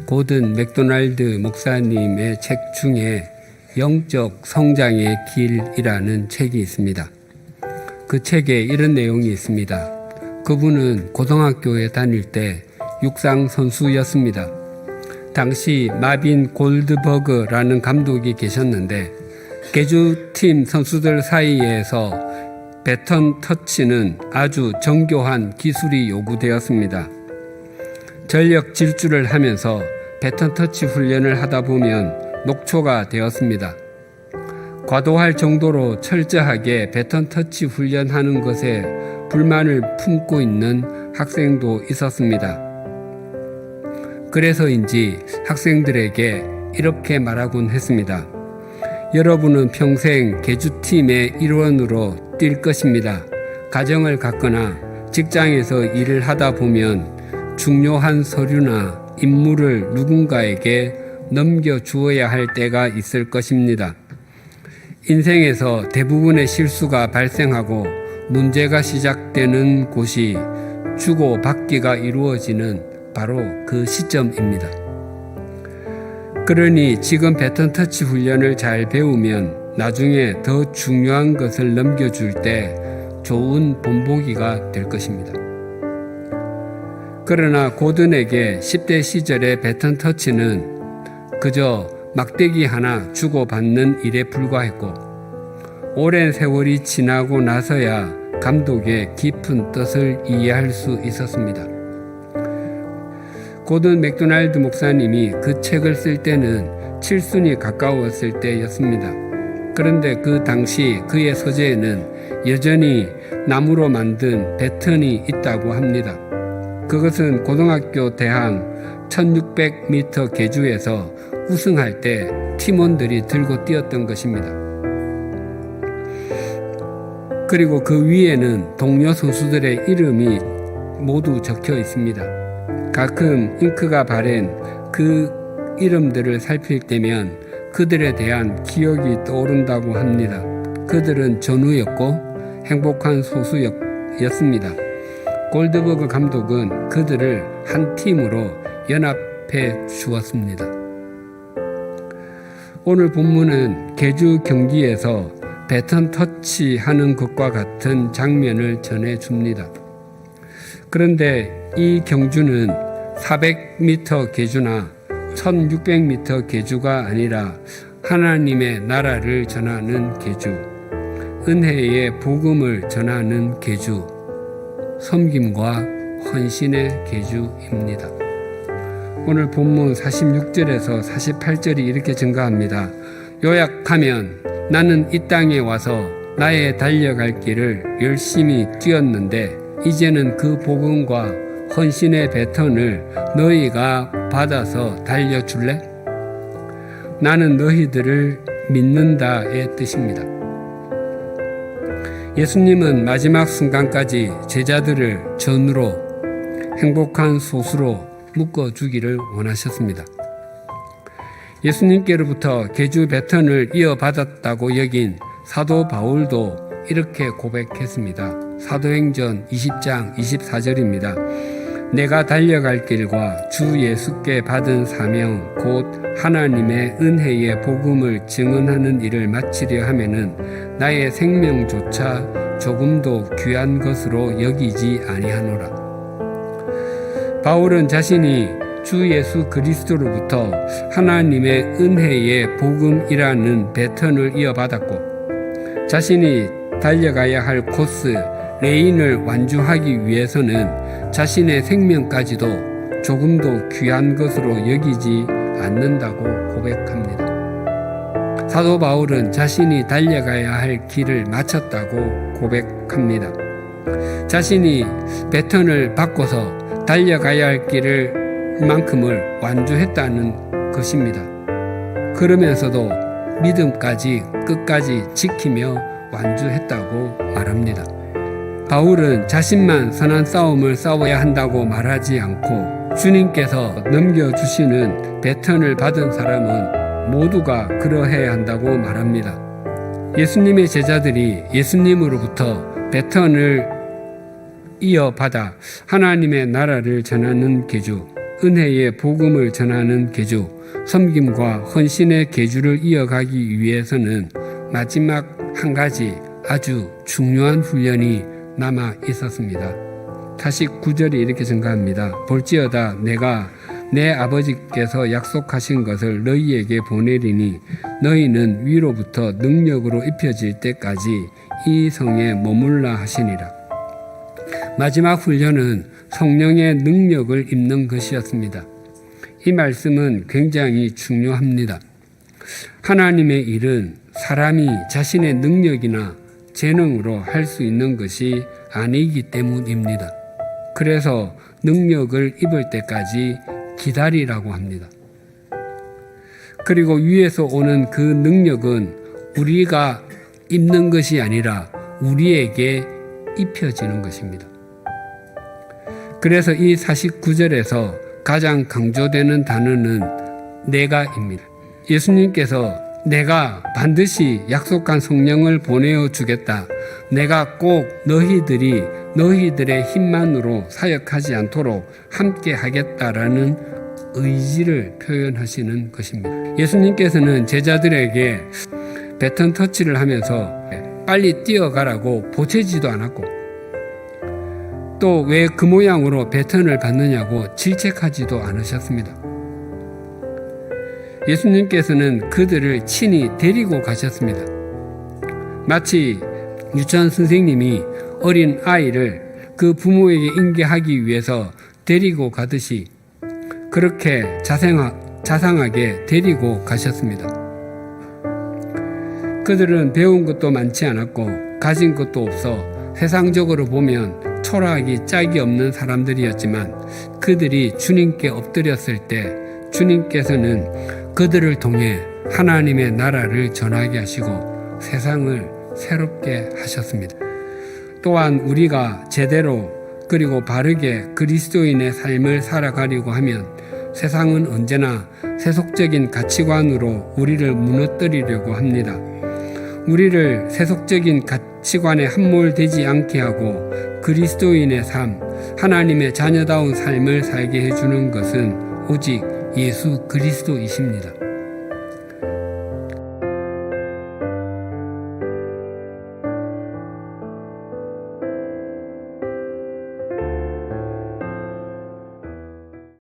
고든 맥도날드 목사님의 책 중에 영적 성장의 길이라는 책이 있습니다. 그 책에 이런 내용이 있습니다. 그분은 고등학교에 다닐 때 육상 선수였습니다. 당시 마빈 골드버그라는 감독이 계셨는데 개주팀 선수들 사이에서 배턴 터치는 아주 정교한 기술이 요구되었습니다. 전력 질주를 하면서 배턴 터치 훈련을 하다 보면 녹초가 되었습니다. 과도할 정도로 철저하게 배턴 터치 훈련하는 것에 불만을 품고 있는 학생도 있었습니다. 그래서인지 학생들에게 이렇게 말하곤 했습니다. 여러분은 평생 개주팀의 일원으로 뛸 것입니다. 가정을 갖거나 직장에서 일을 하다 보면 중요한 서류나 임무를 누군가에게 넘겨주어야 할 때가 있을 것입니다. 인생에서 대부분의 실수가 발생하고 문제가 시작되는 곳이 주고받기가 이루어지는 바로 그 시점입니다. 그러니 지금 배턴 터치 훈련을 잘 배우면 나중에 더 중요한 것을 넘겨줄 때 좋은 본보기가 될 것입니다. 그러나 고든에게 10대 시절의 배턴 터치는 그저 막대기 하나 주고받는 일에 불과했고 오랜 세월이 지나고 나서야 감독의 깊은 뜻을 이해할 수 있었습니다. 고든 맥도날드 목사님이 그 책을 쓸 때는 칠순이 가까웠을 때였습니다. 그런데 그 당시 그의 서재에는 여전히 나무로 만든 배턴이 있다고 합니다. 그것은 고등학교 대항 1600m 계주에서 우승할 때 팀원들이 들고 뛰었던 것입니다. 그리고 그 위에는 동료 선수들의 이름이 모두 적혀 있습니다. 가끔 잉크가 바랜 그 이름들을 살필 때면 그들에 대한 기억이 떠오른다고 합니다. 그들은 전우였고 행복한 소수였습니다. 골드버그 감독은 그들을 한 팀으로 연합해 주었습니다. 오늘 본문은 개주 경기에서 배턴 터치하는 것과 같은 장면을 전해줍니다. 그런데 이 경주는 400m 계주나 1600m 계주가 아니라 하나님의 나라를 전하는 계주, 은혜의 복음을 전하는 계주, 섬김과 헌신의 계주입니다. 오늘 본문 46절에서 48절이 이렇게 증가합니다. 요약하면 나는 이 땅에 와서 나의 달려갈 길을 열심히 뛰었는데 이제는 그 복음과 헌신의 배턴을 너희가 받아서 달려줄래? 나는 너희들을 믿는다의 뜻입니다. 예수님은 마지막 순간까지 제자들을 전으로 행복한 소수로 묶어주기를 원하셨습니다. 예수님께로부터 계주 배턴을 이어받았다고 여긴 사도 바울도 이렇게 고백했습니다. 사도행전 20장 24절입니다. 내가 달려갈 길과 주 예수께 받은 사명 곧 하나님의 은혜의 복음을 증언하는 일을 마치려 하면은 나의 생명조차 조금도 귀한 것으로 여기지 아니하노라. 바울은 자신이 주 예수 그리스도로부터 하나님의 은혜의 복음이라는 배턴을 이어받았고 자신이 달려가야 할 코스 레인을 완주하기 위해서는 자신의 생명까지도 조금도 귀한 것으로 여기지 않는다고 고백합니다. 사도 바울은 자신이 달려가야 할 길을 마쳤다고 고백합니다. 자신이 배턴을 바꿔서 달려가야 할 길을 만큼을 완주했다는 것입니다. 그러면서도 믿음까지 끝까지 지키며 완주했다고 말합니다. 바울은 자신만 선한 싸움을 싸워야 한다고 말하지 않고 주님께서 넘겨주시는 배턴을 받은 사람은 모두가 그러해야 한다고 말합니다. 예수님의 제자들이 예수님으로부터 배턴을 이어받아 하나님의 나라를 전하는 계주, 은혜의 복음을 전하는 계주, 섬김과 헌신의 계주를 이어가기 위해서는 마지막 한 가지 아주 중요한 훈련이 남아 있었습니다. 49절이 이렇게 증가합니다. 볼지어다 내가 내 아버지께서 약속하신 것을 너희에게 보내리니 너희는 위로부터 능력으로 입혀질 때까지 이 성에 머물라 하시니라. 마지막 훈련은 성령의 능력을 입는 것이었습니다. 이 말씀은 굉장히 중요합니다. 하나님의 일은 사람이 자신의 능력이나 재능으로 할 수 있는 것이 아니기 때문입니다. 그래서 능력을 입을 때까지 기다리라고 합니다. 그리고 위에서 오는 그 능력은 우리가 입는 것이 아니라 우리에게 입혀지는 것입니다. 그래서 이 49절에서 가장 강조되는 단어는 내가입니다. 예수님께서 내가 반드시 약속한 성령을 보내어 주겠다. 내가 꼭 너희들의 힘만으로 사역하지 않도록 함께 하겠다라는 의지를 표현하시는 것입니다. 예수님께서는 제자들에게 배턴 터치를 하면서 빨리 뛰어가라고 보채지도 않았고 또 왜 그 모양으로 배턴을 받느냐고 질책하지도 않으셨습니다. 예수님께서는 그들을 친히 데리고 가셨습니다. 마치 유치원 선생님이 어린 아이를 그 부모에게 인계하기 위해서 데리고 가듯이 그렇게 자상하게 데리고 가셨습니다. 그들은 배운 것도 많지 않았고 가진 것도 없어 세상적으로 보면 초라하기 짝이 없는 사람들이었지만 그들이 주님께 엎드렸을 때 주님께서는 그들을 통해 하나님의 나라를 전하게 하시고 세상을 새롭게 하셨습니다. 또한 우리가 제대로 그리고 바르게 그리스도인의 삶을 살아가려고 하면 세상은 언제나 세속적인 가치관으로 우리를 무너뜨리려고 합니다. 우리를 세속적인 가치관에 함몰되지 않게 하고 그리스도인의 삶, 하나님의 자녀다운 삶을 살게 해주는 것은 오직 예수 그리스도이십니다.